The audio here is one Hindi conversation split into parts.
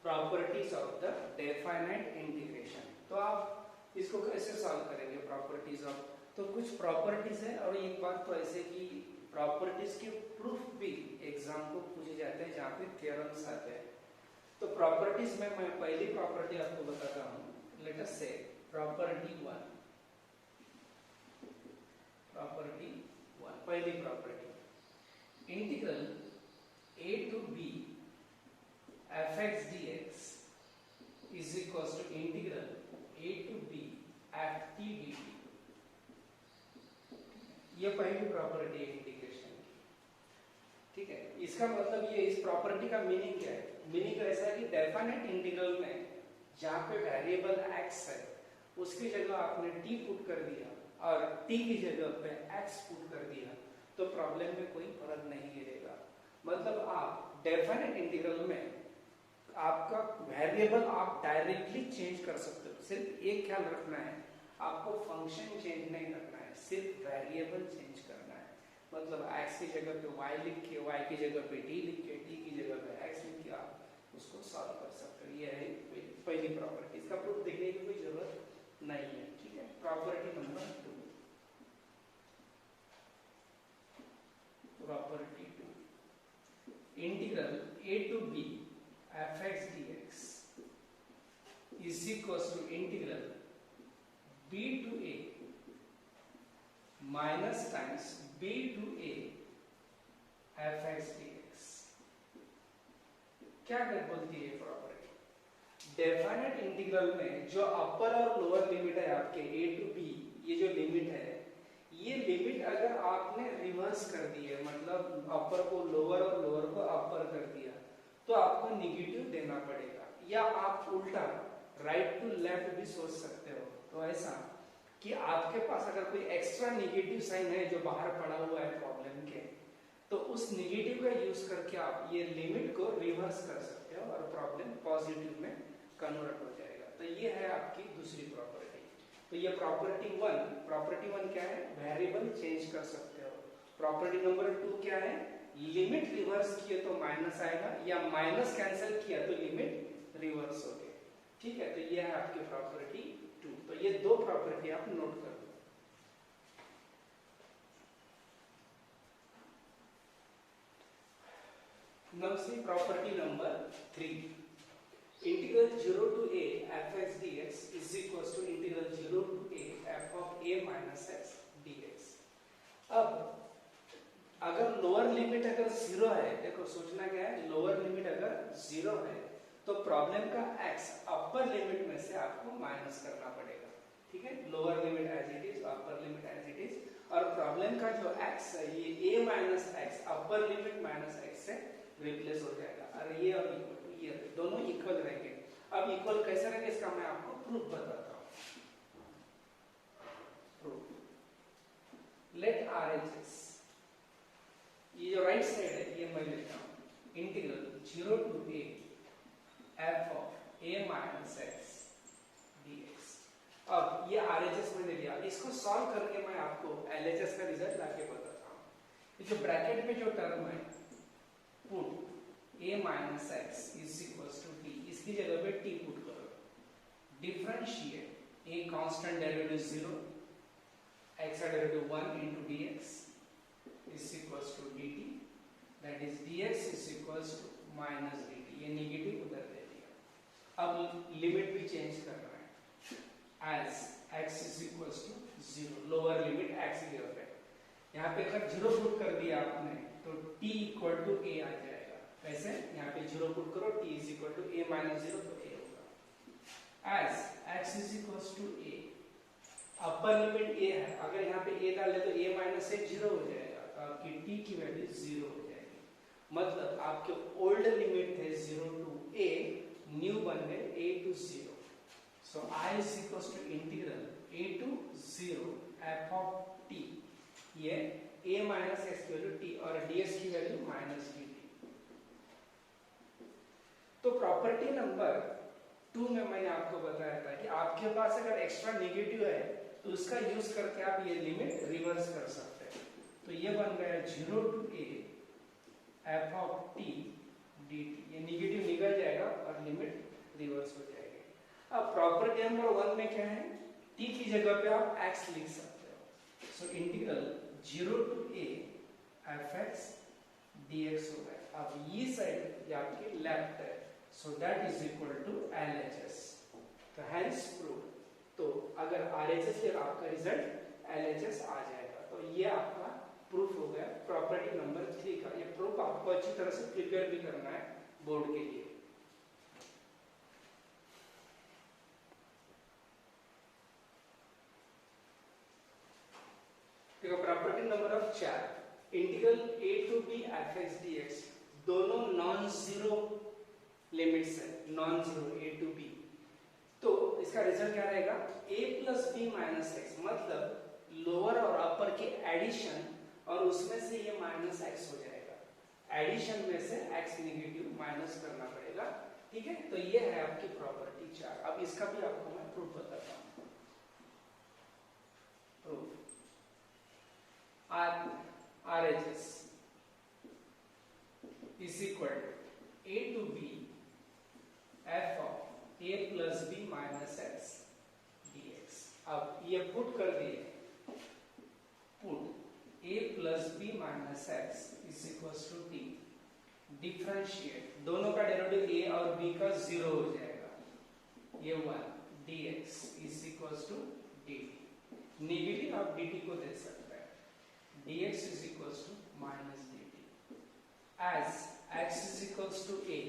Properties of the definite integration. तो आप इसको कैसे सॉल्व करेंगे प्रॉपर्टीज ऑफ, तो कुछ प्रॉपर्टीज है और एक बात तो ऐसे कि प्रॉपर्टीज के प्रूफ भी एग्जाम को पूछे जाते हैं जहाँ पे थ्योरम्स आते हैं। तो प्रॉपर्टीज में मैं पहली प्रॉपर्टी आपको बताता हूँ। लेट अस से प्रॉपर्टी 1, पहली property, integral a to b fx dx is equals to integral a to b ft dt। ये पहली प्रॉपर्टी है इंटीग्रेशन की, ठीक है। इसका मतलब ये, इस प्रॉपर्टी का मीनिंग क्या है? मीनिंग ऐसा है कि डेफिनेट इंटीग्रल में जहाँ पे वेरिएबल x है उसकी जगह आपने t पुट कर दिया और t की जगह पे x पुट कर दिया तो प्रॉब्लम में कोई फर्क नहीं गिरेगा। मतलब आप डेफिनेट इंटीग्रल में आपका वेरिएबल आप डायरेक्टली चेंज कर सकते हो। सिर्फ एक ख्याल रखना है, आपको फंक्शन चेंज नहीं करना है, सिर्फ वेरिएबल चेंज करना है। मतलब x की जगह पे y लिख के, y की जगह पे t लिख के, t की जगह पे x लिख के आप उसको सॉल्व कर सकते हो। ये है पहली प्रॉपर्टी। इसका प्रूफ देखने की कोई जरूरत नहीं है, ठीक है। Property number 2, property 2, integral a to b fx dx is equals to integral b to a minus times b to a fx dx। क्या बोलती है प्रॉपर्टी? डेफिनेट इंटीग्रल में जो अपर और लोअर लिमिट है आपके a to b, ये जो लिमिट है, ये लिमिट अगर आपने रिवर्स कर दी है, मतलब अपर को लोअर और लोअर को अपर कर दिया, तो आपको निगेटिव देना पड़ेगा। या आप उल्टा राइट टू लेफ्ट भी सोच सकते हो। तो ऐसा कि आपके पास अगर कोई एक्स्ट्रा निगेटिव साइन है जो बाहर पड़ा हुआ है प्रॉब्लम के, तो उस निगेटिव का यूज करके आप ये लिमिट को रिवर्स कर सकते हो और प्रॉब्लम पॉजिटिव में कन्वर्ट हो जाएगा। तो ये है आपकी दूसरी प्रॉपर्टी। तो ये प्रॉपर्टी 1 क्या है? वेरिएबल चेंज कर सकते हो। प्रॉपर्टी नंबर 2 क्या है? लिमिट रिवर्स किए तो माइनस आएगा, या माइनस कैंसिल किया तो लिमिट रिवर्स हो गए, ठीक है। तो ये है आपकी प्रॉपर्टी 2। तो ये दो प्रॉपर्टी आप नोट कर लो। Now see property number 3. Integral 0 to a fx dx is equals to integral 0 to a f of a minus x dx। अब अगर लोअर लिमिट अगर 0 है, देखो सोचना क्या है, लोअर लिमिट अगर 0 है तो प्रॉब्लम का x अपर लिमिट में से आपको माइनस करना पड़ेगा, ठीक है। Lower limit as it is, upper limit as it is, और प्रॉब्लम का जो x है ये a minus x upper limit minus x से रिप्लेस हो जाएगा। और ये और इक्वल टू, ये दोनों इक्वल रहेंगे। अब इक्वल कैसे रहेंगे इसका मैं आपको प्रूफ बताता हूं। प्रूफ, लेट RHS, ये जो राइट साइड है ये मैं लेता हूं, integral 0 to a f of a minus x dx। अब ये RHS मैंने लिया, इसको सॉल्व करके मैं आपको LHS का रिजल्ट लाके बताता हूं। ये जो ब्रैकेट में जो टर्म है, put a minus x is equals to t, इसकी जगह पे t पुट करो, differentiate a constant derivative 0, x का derivative 1 into dx is equals to dt, that is dx is equals to minus dt। ये नेगेटिव उधर दे दिया। अब लिमिट भी चेंज कर रहा है, as x is equals to 0, lower limit x की जगह पे, यहाँ पे अगर 0 पुट कर दिया आपने तो t इक्वल टू a आ जाएगा। कैसे? यहाँ पे 0 पुट करो, t is equal to a minus 0 तो a होगा। as x is equal to a, upper limit a है, अगर यहाँ पे a डाल दे तो a माइनस 1 0 हो जाएगा, तो आपकी t की वैल्यू 0 हो जाएगी। मतलब आपके ओल्ड लिमिट थे 0 टू a, न्यू बन गए a to 0। So I is equal to integral a to 0 f of t, ये a माइनस x की वैल्यू t और ds की वैल्यू माइनस dt। तो प्रॉपर्टी नंबर 2 में मैंने आपको बताया था कि आपके पास अगर एक्स्ट्रा नेगेटिव है तो उसका यूज करके आप ये लिमिट रिवर्स कर सकते हैं। तो ये बन गया 0 to a f of t dt। ये नेगेटिव निकल जाएगा और लिमिट रिवर्स हो जाएगी। अब प्रॉपर्टी नंबर 1 में क्या है, t की जगह पे आप x लिख सकते हो। So integral 0 to a fx dx हो गया। अब ये साइड ये आपकी लेफ्ट है, so that is equal to LHS। तो हेंस प्रूव। तो अगर RHS ले आपका रिजल्ट LHS आ जाएगा। तो ये आपका प्रूफ हो गया प्रॉपर्टी नंबर 3 का। ये प्रूफ आपको अच्छी तरह से प्रिपेयर भी करना है बोर्ड के लिए। देखो property number 4, integral a to b fx dx दोनों नॉन जीरो लिमिट्स है, non zero a to b। तो इसका रिजल्ट क्या रहेगा, a plus b minus x, मतलब लोअर और अपर के एडिशन और उसमें से ये माइनस x हो जाएगा। एडिशन में से x नेगेटिव माइनस करना पड़ेगा, ठीक है। तो ये है आपकी प्रॉपर्टी 4। अब इसका भी आपको मैं प्रूफ बताता हूँ। Proof RHS is equal to a to b f of a plus b minus x dx। अब ये पुट कर दिए, put a plus b minus x is equals to t, differentiate, दोनों का डेरिवेटिव a और b का 0 हो जाएगा, ये 1 dx is equals to dt। Negative आप dt को दे सकते हैं, dx is equals to minus dt, as x is equals to a,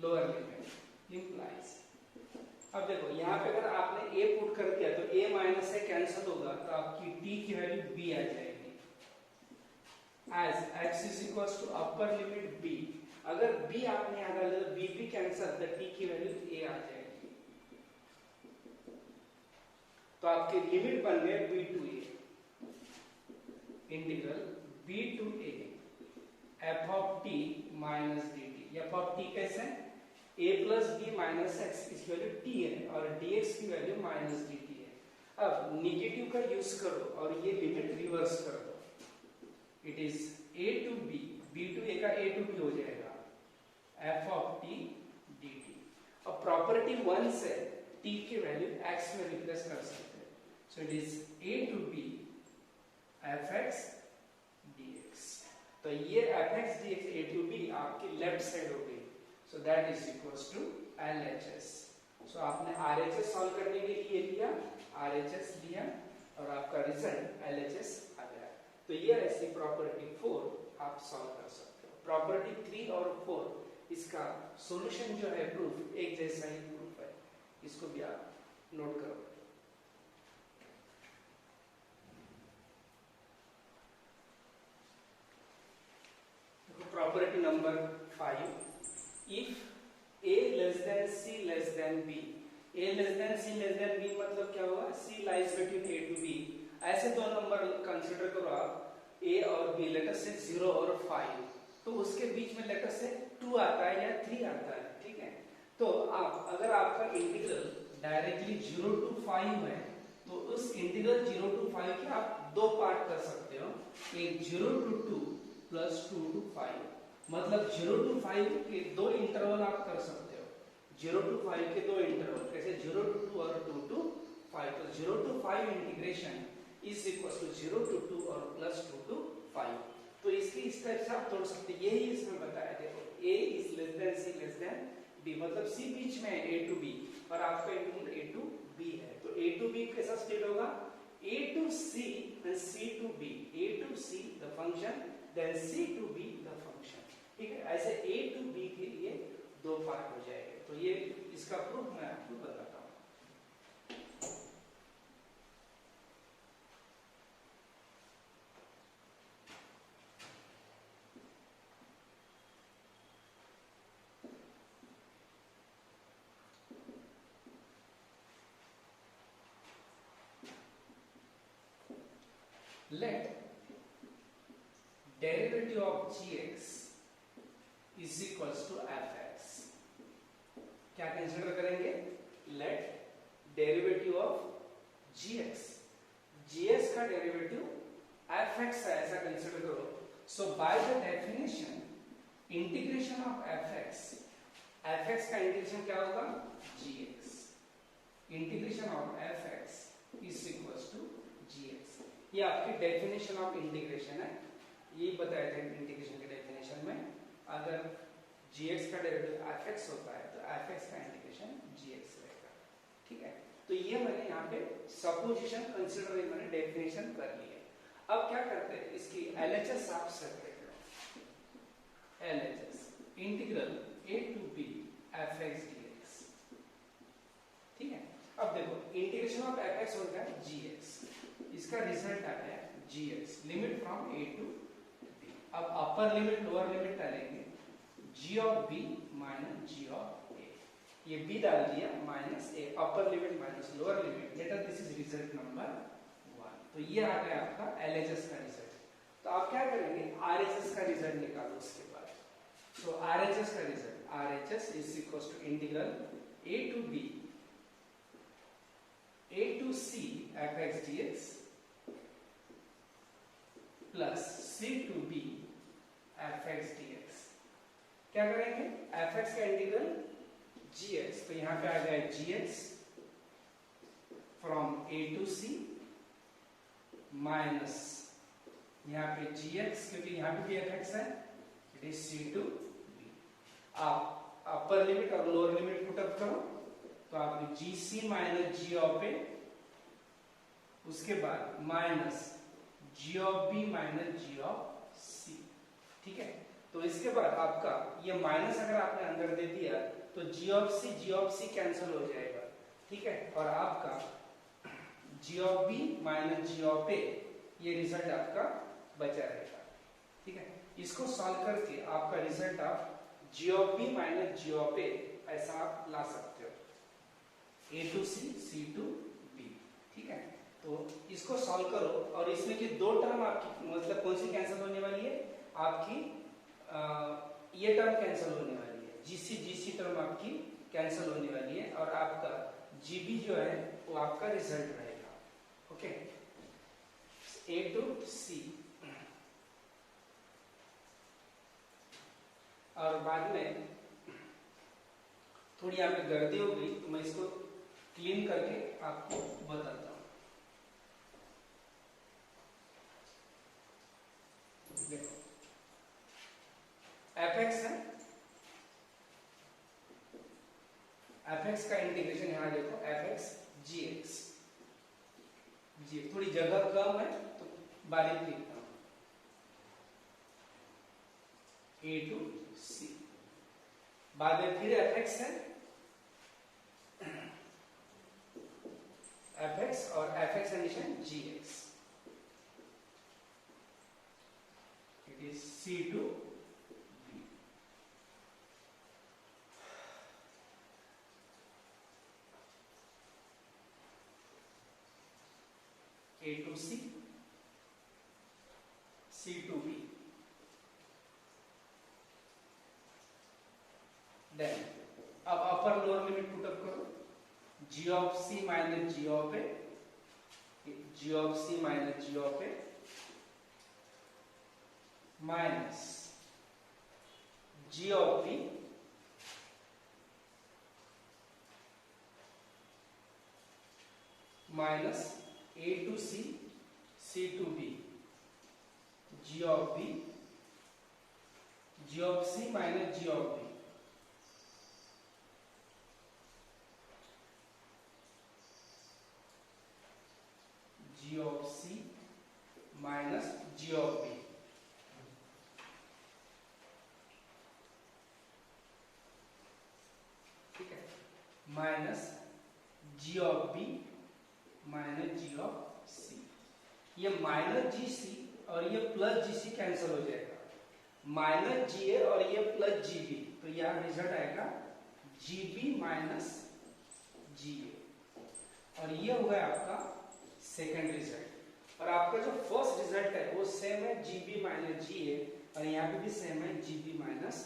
lower limit implies। अब देखो यहाँ पे अगर आपने a पुट कर दिया तो a माइनस से कैंसिल होगा, तो आपकी t की वैल्यू b आ जाएगी। as x is equals to upper limit b, अगर b आपने यहाँ डाल दिया तो b भी कैंसिल, तो t की वैल्यू a आ जाएगी। तो आपके लिमिट बन गए b to a, integral b to a f of t minus dt। f of t कैसे है, a plus b minus x इसकी वैल्यू t है और dx की वैल्यू minus dt है। अब नेगेटिव का यूज करो और ये लिमिट रिवर्स कर दो, it is a to b, b to a का a to b हो जाएगा f of t dt। अब प्रॉपर्टी 1 से t की वैल्यू x में रिप्लेस कर सकते हैं, so it is a to b fx dx। तो ये fx dx a to b आपकी लेफ्ट साइड हो गई, so that is equals to LHS। so आपने RHS सॉल्व करने के लिए लिया, RHS लिया और आपका रिजल्ट LHS आ गया। तो ये ऐसी प्रॉपर्टी 4 आप सॉल्व कर सकते हो। प्रॉपर्टी 3 और 4 इसका सॉल्यूशन जो है प्रूफ एक जैसा ही प्रूफ है, इसको भी आप नोट करो। Property number 5, if a less than c less than b, a less than c less than b मतलब क्या हुआ, c lies between a to b। ऐसे दो नंबर कंसीडर करो आप, a और b, लेटर से 0 और 5, तो उसके बीच में लेटर से 2 आता है या 3 आता है, ठीक है। तो आप अगर आपका इंटीग्रल डायरेक्टली 0 to 5 है, तो उस इंटीग्रल 0 to 5 के आप दो पार्ट कर सकते हो, एक 0 to 2 प्लस 2 to 5, मतलब 0 to 5 के दो इंटरवल आप कर सकते हो। 0 to 5 के दो इंटरवल कैसे, 0 to 2 और 2 to 5। तो 0 to 5 integration is equal to 0 to 2 और प्लस 2 to 5। तो इसकी इस तरह से आप तोड़ सकते हैं, यही इसमें बताया। देखो a is less than c less than b, मतलब c बीच में है a to b और आपका इंटीग्रल a to b है। तो a to b कैसा स्प्लिट होगा, a to c and c to b, a to c the function then c to b the function, ठीक है। ऐसे a to b के लिए दो पार्ट हो जाएंगे। तो ये इसका प्रूफ मैं आपको बताता हूँ। Let derivative of gx is equals to fx। क्या कंसीडर करेंगे, let derivative of gx, gx का डेरिवेटिव fx है, ऐसा कंसीडर करो। So by the definition integration of F X का इंटीग्रेशन क्या होगा, G X, integration of F X is equals to G X. ये आपकी डेफिनेशन ऑफ इंटीग्रेशन है, ये बताया था इंटीग्रेशन के डेफिनेशन में। अगर जी एक्स का डेरिवेटिव एफ एक्स होता है तो एफ एक्स का इंटीग्रेशन जी एक्स रहेगा, ठीक है। तो ये मैंने यहाँ पे सपोजिशन कंसिडर मैंने डेफिनेशन कर ली है। अब क्या करते हैं, इसकी एलएचएस आप सेपरेट करो, LHS integral a to b f x d x, ठीक है। अब देखो इंटीग्रेशन ऑफ एफ एक्स होता है जी एक्स, इसका रिजल्ट आता है G X, limit from A to B. अब अपर लिमिट लोअर लिमिट डालेंगे, G of B minus G of A, ये b डाल दिया minus a, upper limit minus lower limit, later this is result number 1। तो ये आ गया आपका LHS का रिजल्ट। तो आप क्या करेंगे, RHS का रिजल्ट निकालो उसके बाद। तो RHS का result, RHS is equals to integral a to b a to c fx dx plus c to b fx dx। क्या करेंगे, fx का इंटीग्रल gx, तो यहां पे आ गया gx from a to c minus यहां पे gx, क्योंकि यहां पे भी fx है, it is c to b। आप अपर लिमिट और लोअर लिमिट पुट अप करो, तो आपने gc minus g of a, उसके बाद minus g of b minus g of c, ठीक है। तो इसके बाद आपका ये माइनस अगर आपने अंदर दे दिया तो g ऑफ c कैंसिल हो जाएगा, ठीक है। और आपका g of b minus g of a, ये रिजल्ट आपका बचा रहेगा, ठीक है। इसको सॉल्व करके आपका रिजल्ट आप g of b minus g of a ऐसा आप ला सकते हो, a to c, c to b, ठीक है। तो इसको सॉल्व करो और इसमें की दो टर्म आपकी मतलब कौन सी कैंसिल होने वाली है, आपकी ये टर्म कैंसिल होने वाली है, जीसी टर्म आपकी कैंसिल होने वाली है, और आपका जीबी जो है वो आपका रिजल्ट रहेगा, ओके। ए टू सी, और बाद में थोड़ी यहाँ पे गर्दी हो गई तो मैं इसको क्लीन करके आपको बताता हूँ। देखो fx है, fx का इंटीग्रेशन यहाँ देखो fx gx, जी थोड़ी जगह कम है तो बारीक लिखता हूँ, a to c, बाद में फिर fx है, fx और fx addition gx, it is c to A to C, C to B, then अब upper lower limit put up करो, g of c minus g of a, g of c minus g of a minus g of b minus A to C, C to B, G of B, G of C minus G of B, G of C minus G of B, ठीक है, minus G of B minus G of C, ये माइनस जी सी और ये प्लस जी सी कैंसिल हो जाएगा, माइनस जी ए और ये प्लस जी बी, तो यहाँ रिजल्ट आएगा जी बी माइनस जी ए, और ये हुआ आपका सेकंड रिजल्ट। और आपका जो फर्स्ट रिजल्ट है वो सेम है जी बी माइनस जी ए, और यहाँ पे भी सेम है जी बी माइनस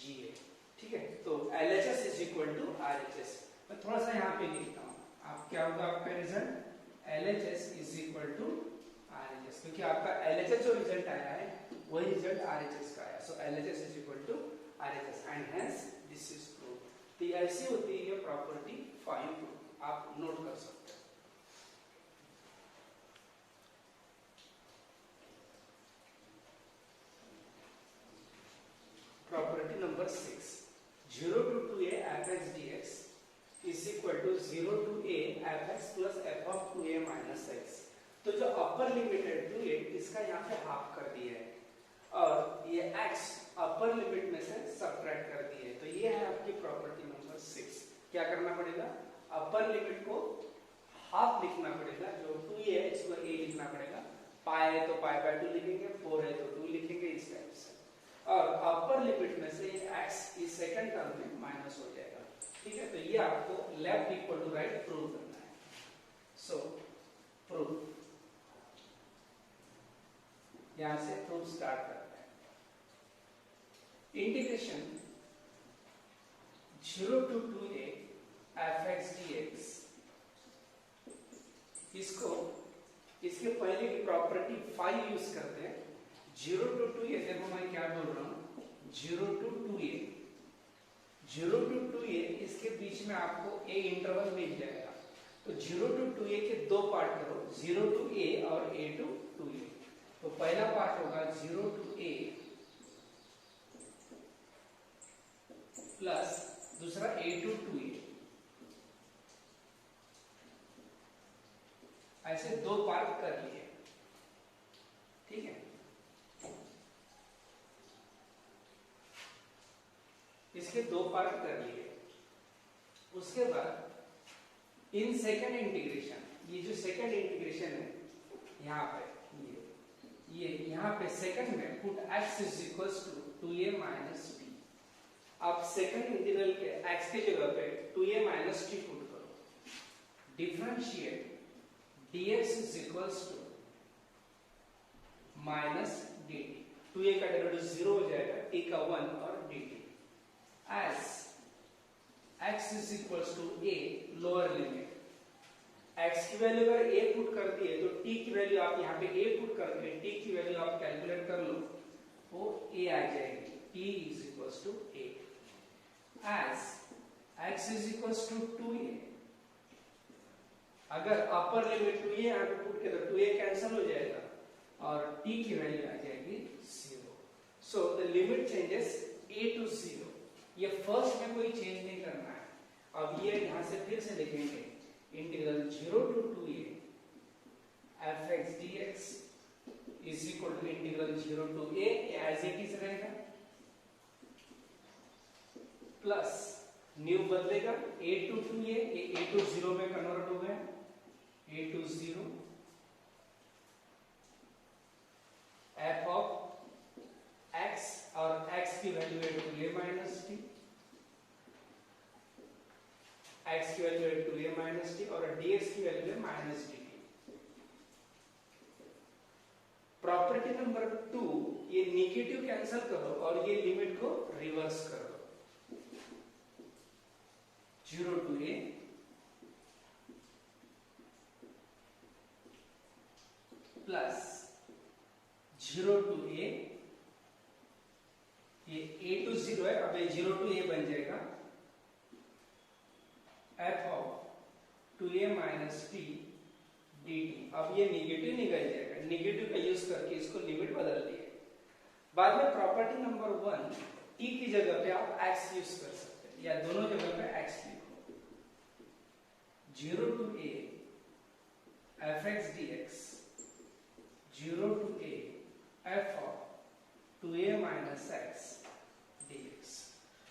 जी ए, ठीक है। तो LHS is equal to RHS। मैं थोड़ा सा यहाँ पे लिखता हूँ, आप क्या होगा आपका result LHS is equal to RHS, क्योंकि आपका LHS जो रिजल्ट आया है वही रिजल्ट RHS का आया. So LHS is equal to RHS and hence this is prove. तो ऐसी होती है ये प्रॉपर्टी फाइंड प्रूव. आप नोट कर सकते हैं. Property number 6, 0 to 2a fx dx is equal to 0 to a fx plus f of 2a minus x. तो जो अपर लिमिट है 2a, इसका यहाँ पे हाफ कर दिया है और ये x अपर लिमिट में से सबट्रैक्ट कर दिया है. तो ये है आपकी प्रॉपर्टी नंबर 6. क्या करना पड़ेगा? अपर लिमिट को हाफ लिखना पड़ेगा. जो 2a है इसको a लिखना पड़ेगा. पाई है तो पाई बाय 2 लिखेंगे, 4 है तो 2 लिखेंगे, इस टाइप से. और अपर लिमिट में से ये x इस सेकंड टर्म में माइनस हो जाएगा. ठीक है. तो ये आपको left equal to right prove करना है. सो प्रूव, यहां से प्रूव स्टार्ट करते हैं. Integration 0 to 2a fx dx, इसको इसके पहले की प्रॉपर्टी 5 यूज करते हैं. 0 to 2a, देखो मैं क्या बोल रहा हूं, 0 to 2a, 0 to 2a इसके बीच में आपको a इंटरवल मिल जाएगा. तो 0 to 2a के दो पार्ट करो, 0 to a और a to 2a. तो पहला पार्ट होगा 0 to a प्लस दूसरा a to 2a. ऐसे दो पार्ट कर लिए. ठीक है. इसके दो पार्ट कर लिए. उसके बाद इन सेकंड इंटीग्रेशन, ये जो सेकंड इंटीग्रेशन है यहाँ पे, ये यहाँ पे सेकंड में put x is equals to 2a minus t. आप सेकंड इंटीग्रल के x की जगह पे 2a माइनस t पुट करो. Differentiate dx is equals to minus dt. 2a का डेरिवेटिव 0 हो जाएगा, t का 1 और dt. as x is equals to a, lower limit. x की वैल्यू अगर a पुट कर दिए तो t की वैल्यू आप यहाँ पे a पुट करके t की वैल्यू आप कैलकुलेट कर लो, वो a आ जाएगी. t is equals to a. as x is equals to 2a, अगर अपर लिमिट 2a यहाँ पे पुट किया तो 2a कैंसिल हो जाएगा और t की वैल्यू आ जाएगी 0. So the limit changes a to 0. ये फर्स्ट में कोई चेंज नहीं करना है. अब ये यहां से फिर से लिखेंगे, integral 0 to 2a fx dx is equal to integral 0 to a, as it is रहेगा, प्लस न्यू बदलेगा a to 2a, ये a to 0 में कन्वर्ट हो गया, a to 0 f of x, और x की वैल्यू है 2a माइनस t, x की वैल्यू है 2a माइनस t और dx की वैल्यू है माइनस dt. प्रॉपर्टी नंबर 2, ये नेगेटिव कैंसिल करो और ये लिमिट को रिवर्स करो. 0 to a plus 0 to a, ये a to 0 है, अब ये 0 to a बन जाएगा f of 2a minus t dt. अब ये निगेटिव निकल जाएगा, निगेटिव का यूज करके इसको लिमिट बदल दिए. बाद में प्रॉपर्टी नंबर 1, t की जगह पे आप x यूज कर सकते हैं या दोनों जगह पे x लिखो. 0 to a fx dx, 0 to a f of 2a minus x dx.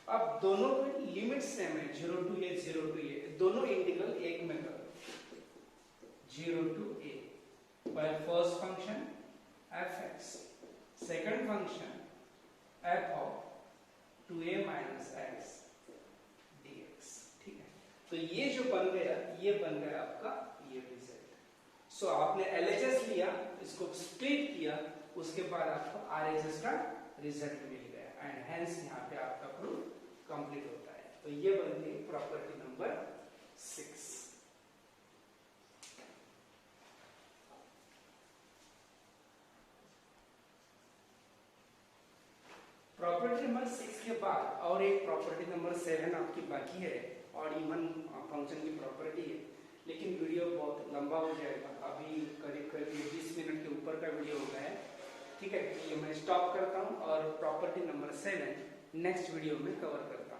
अब दोनों में लिमिट सेम है, 0 to a 0 to a, दोनों इंटीग्रल एक में करो. 0 to a while first function fx, second function f of 2a minus x dx. ठीक है. तो ये जो बन गया, ये बन गया आपका ये रिजल्ट. सो आपने LHS लिया, इसको स्प्लिट किया, उसके बाद आपको RHS का रिजल्ट मिल गया एंड हेंस यहाँ पे आपका प्रूफ कंप्लीट होता है. तो ये बनती है प्रॉपर्टी नंबर 6. प्रॉपर्टी नंबर 6 के बाद और एक प्रॉपर्टी नंबर 7 आपकी बाकी है, और इवन फंक्शन की प्रॉपर्टी है, लेकिन वीडियो बहुत लंबा हो जाएगा, अभी करीब करीब 20 मिनट के ऊपर का वीडियो हो गया है। ठीक है, ये मैं स्टॉप करता हूँ और प्रॉपर्टी नंबर 7 नेक्स्ट वीडियो में कवर करता हूँ।